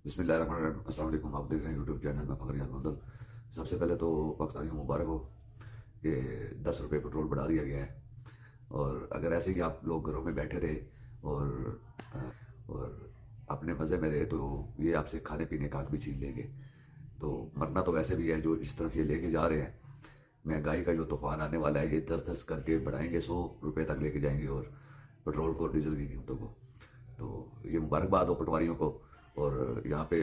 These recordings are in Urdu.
بسم اللہ الرحمن الرحیم۔ السلام علیکم، آپ دیکھ رہے ہیں یوٹیوب چینل میں فخریات مندل۔ سب سے پہلے تو پاکستانیوں کو مبارک ہو کہ 10 روپے پٹرول بڑھا دیا گیا ہے، اور اگر ایسے ہی آپ لوگ گھروں میں بیٹھے رہے اور اور اپنے مزے میں رہے تو یہ آپ سے کھانے پینے کا حق بھی چھین لیں گے۔ تو مرنا تو ویسے بھی ہے، جو اس طرف یہ لے کے جا رہے ہیں مہنگائی کا جو طوفان آنے والا ہے، یہ 10 کر کے بڑھائیں گے، 100 روپے تک لے کے جائیں گے، اور پٹرول کو ڈیزل کی قیمتوں کو۔ تو یہ مبارکباد ہو پٹواریوں کو۔ اور یہاں پہ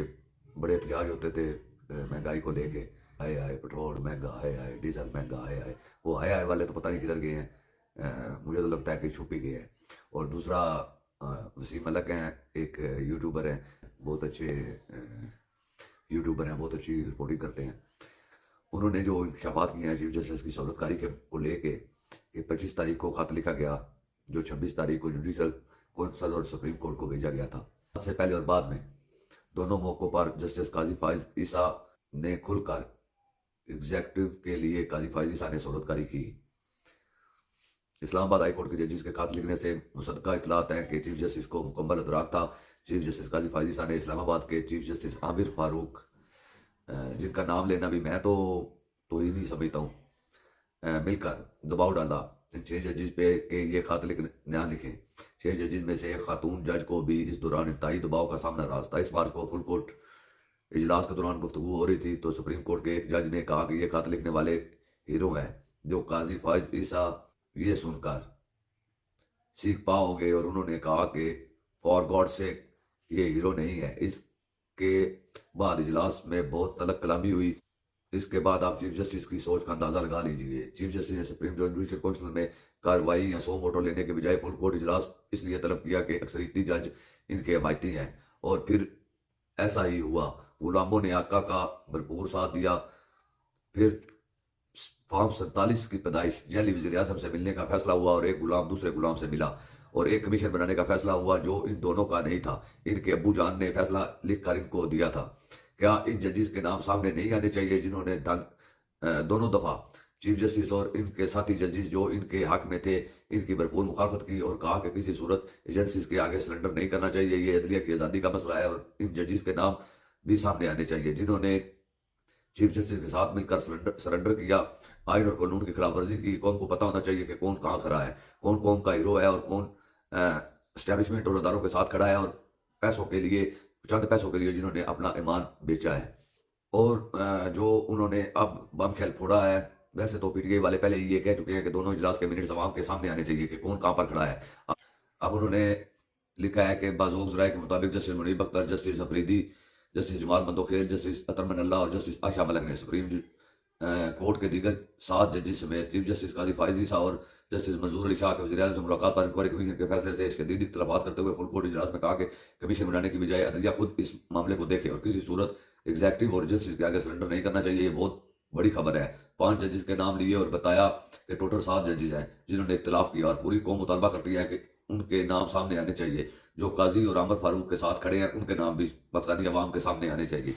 بڑے احتجاج ہوتے تھے مہنگائی کو لے کے، آئے آئے پٹرول مہنگا، آئے آئے ڈیزل مہنگا، آئے آئے۔ وہ آئے آئے والے تو پتہ نہیں کدھر گئے ہیں، مجھے تو لگتا ہے کہ چھپ ہی گئے ہیں۔ اور دوسرا وسیم ملک ہیں، ایک یوٹیوبر ہیں، بہت اچھے یوٹیوبر ہیں، بہت اچھی رپورٹنگ کرتے ہیں۔ انہوں نے جو انکشافات کیے ہیں چیف جسٹس کی سہولت کاری کو لے کے، کہ 25 تاریخ کو خط لکھا گیا جو 26 تاریخ کو جوڈیشل کونسل اور سپریم کورٹ کو بھیجا گیا تھا۔ سب سے پہلے اور بعد میں دونوں موقعوں پر جسٹس قاضی فائز عیسیٰ نے کھل کر ایگزیکٹو کے لیے قاضی فائز عیسیٰ نے سہولت کاری کی۔ اسلام آباد ہائی کورٹ کے ججز کے خط لکھنے سے مصدقہ اطلاعات ہیں کہ چیف جسٹس کو مکمل ادراک تھا۔ چیف جسٹس قاضی فائز عیسیٰ نے اسلام آباد کے چیف جسٹس عامر فاروق، جن کا نام لینا بھی میں تو ہی نہیں سمجھتا ہوں، مل کر دباؤ ڈالا ان 6 ججز پہ کہ یہ خط نہ لکھیں۔ 6 ججز میں سے ایک خاتون جج کو بھی اس دوران انتہائی دباؤ کا سامنا رہا۔ 27 مارچ کو فل کورٹ اجلاس کے دوران گفتگو ہو رہی تھی تو سپریم کورٹ کے ایک جج نے کہا کہ یہ خط لکھنے والے ہیرو ہیں، جو قاضی فائز عیسیٰ یہ سن کر سیکھ پا ہو گئے، اور انہوں نے کہا کہ فار گاڈ سیک یہ ہیرو نہیں ہے۔ اس کے بعد اجلاس میں بہت طلب کلامی ہوئی۔ اس کے بعد آپ چیف جسٹس کی سوچ کا اندازہ لگا لیجئے۔ چیف جسٹس نے سپریم جوڈیشل کونسل میں کارروائی یا سو موٹو لینے کے بجائے فل کورٹ اجلاس اس لیے طلب کیا کہ اکثریتی جج ان کے حمایتی ہیں، اور پھر ایسا ہی ہوا۔ غلاموں نے آقا کا بھرپور ساتھ دیا۔ پھر فارم 47 کی پیدائش، جعلی وزیر اعظم سے ملنے کا فیصلہ ہوا، اور ایک غلام دوسرے غلام سے ملا، اور ایک کمیشن بنانے کا فیصلہ ہوا جو ان دونوں کا نہیں تھا۔ ان کے ابو جان نے فیصلہ لکھ کر ان کو دیا تھا۔ کیا ان ججز کے نام سامنے نہیں آنے چاہیے جنہوں نے دونوں دفعہ چیف جسٹس اور ان کے ساتھی ججز جو ان کے حق میں تھے ان کی بھرپور مخالفت کی، اور کہا کہ کسی صورت ایجنسیز کے آگے سرنڈر نہیں کرنا چاہیے، یہ عدلیہ کی آزادی کا مسئلہ ہے، اور ان ججز کے نام بھی سامنے آنے چاہیے جنہوں نے چیف جسٹس کے ساتھ مل کر سرنڈر کیا، آئین اور قانون کی خلاف ورزی کی۔ قوم کو پتہ ہونا چاہیے کہ کون کہاں کھڑا ہے، کون قوم کا ہیرو ہے، اور کون اسٹیبلشمنٹ اور اداروں کے ساتھ کھڑا ہے، اور پیسوں کے لیے، چند پیسوں کے لیے جنہوں نے اپنا ایمان بیچا ہے، اور جو انہوں نے اب بم کھیل پھوڑا ہے۔ ویسے تو پی ٹی آئی والے پہلے ہی یہ کہہ چکے ہیں کہ دونوں اجلاس کے منٹس عوام کے سامنے آنے چاہیے کہ کون کہاں پر کھڑا ہے۔ اب انہوں نے لکھا ہے کہ بعض ذرائع کے مطابق جسٹس منیب اختر، جسٹس افریدی، جسٹس جمال مندوخیل، جسٹس اطہر من اللہ اور جسٹس عائشہ ملک نے سپریم کورٹ کے دیگر 7 ججز سمیت چیف جسٹس قاضی فائز عیسیٰ اور جسٹس منظور علی شاہ کے وزیر اعظم سے ملاقات پر انکوائری کمیشن کے فیصلے سے شدید اختلافات کرتے ہوئے فل کورٹ اجلاس میں کہا کہ کمیشن بنانے کی بجائے عدلیہ خود اس معاملے کو دیکھے، اور کسی صورت ایگزیکٹو اور ایجنسیز کے آگے سرنڈر نہیں کرنا چاہیے۔ یہ بہت بڑی خبر ہے۔ 5 ججز کے نام لیے اور بتایا کہ ٹوٹل 7 ججز ہیں جنہوں نے اختلاف کیا، اور پوری قوم مطالبہ کرتی ہے کہ ان کے نام سامنے آنے چاہیے۔ جو قاضی اور عامر فاروق کے ساتھ کھڑے ہیں ان کے نام بھی پاکستانی عوام کے سامنے آنے چاہیے۔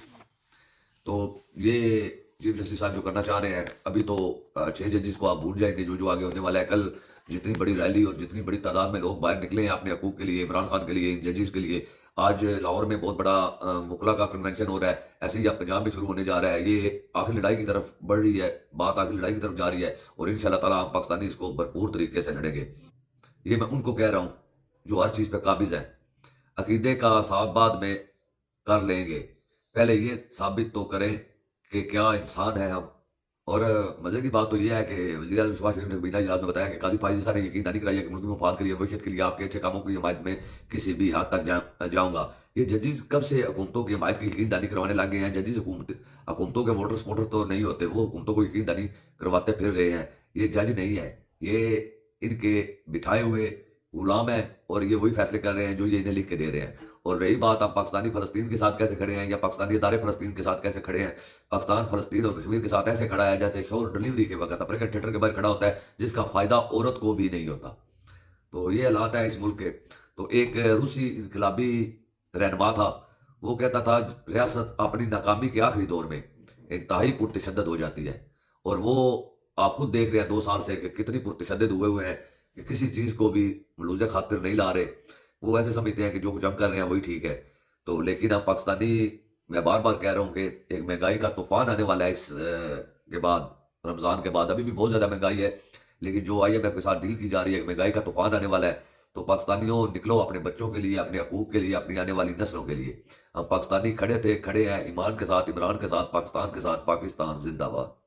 تو یہ چیف جسٹس صاحب جو کرنا چاہ رہے ہیں، ابھی تو 6 ججز کو آپ بھول جائیں گے جو آگے ہونے والا ہے۔ کل جتنی بڑی ریلی اور جتنی بڑی تعداد میں لوگ باہر نکلے ہیں اپنے حقوق کے لیے، عمران خان کے لیے، ان ججز کے لیے، آج لاہور میں بہت بڑا مکلا کا کنونشن ہو رہا ہے، ایسے ہی اب پنجاب میں شروع ہونے جا رہا ہے۔ یہ آخری لڑائی کی طرف بڑھ رہی ہے، بات آخری لڑائی کی طرف جا رہی ہے، اور انشاءاللہ تعالیٰ ہم پاکستانی اس کو بھرپور طریقے سے لڑیں گے۔ یہ میں ان کو کہہ رہا ہوں جو ہر چیز پہ قابض ہیں۔ عقیدے کا صاحب بعد میں کر لیں گے، پہلے یہ ثابت تو کریں کہ کیا انسان ہے ہم۔ اور مزے کی بات تو یہ ہے کہ وزیر اعظم شہباز شریف نے مبینہ اجلاس میں بتایا کہ قاضی فائز عیسیٰ نے یقین دہانی کرائی ہے کہ ملکی مفاد کے لیے، معیشت کے لیے آپ کے اچھے کاموں کی حمایت میں کسی بھی حد تک جاؤں گا۔ یہ ججز کب سے حکومتوں کی حمایت کی یقین دہانی کروانے لگ گئے ہیں؟ ججز حکومتوں کے ووٹر سپورٹر تو نہیں ہوتے، وہ حکومتوں کو یقین دہانی کرواتے پھر رہے ہیں۔ یہ جج نہیں ہے، یہ ان کے بٹھائے ہوئے غلام ہیں، اور یہ وہی فیصلے کر رہے ہیں جو یہ انہیں لکھ کے دے رہے ہیں۔ اور رہی بات آپ پاکستانی فلسطین کے ساتھ کیسے کھڑے ہیں، یا پاکستانی ادارے فلسطین کے ساتھ کیسے کھڑے ہیں، پاکستان فلسطین اور کشمیر کے ساتھ ایسے کھڑا ہے جیسے شور ڈلیوری کے وقت اپریکن تھیٹر کے باہر کھڑا ہوتا ہے، جس کا فائدہ عورت کو بھی نہیں ہوتا۔ تو یہ حالات ہیں اس ملک کے۔ تو ایک روسی انقلابی رہنما تھا، وہ کہتا تھا ریاست اپنی ناکامی کے آخری دور میں انتہائی پرتشدد ہو جاتی ہے، اور وہ آپ خود دیکھ رہے ہیں 2 سال سے کہ کتنی پرتشدد ہوئے ہیں کہ کسی چیز کو بھی ملوز خاطر نہیں لا رہے۔ وہ ایسے سمجھتے ہیں کہ جو کچھ ہم کر رہے ہیں وہی ٹھیک ہے۔ تو لیکن اب پاکستانی، میں بار بار کہہ رہا ہوں کہ ایک مہنگائی کا طوفان آنے والا ہے اس کے بعد، رمضان کے بعد ابھی بھی بہت زیادہ مہنگائی ہے، لیکن جو آئی ایم ایف کے ساتھ ڈیل کی جا رہی ہے مہنگائی کا طوفان آنے والا ہے، تو پاکستانیوں نکلو اپنے بچوں کے لیے، اپنے حقوق کے لیے، اپنی آنے والی نسلوں کے لیے۔ ہم پاکستانی کھڑے تھے، کھڑے ہیں ایمان کے ساتھ، عمران کے ساتھ، پاکستان کے ساتھ۔ پاکستان زندہ باد۔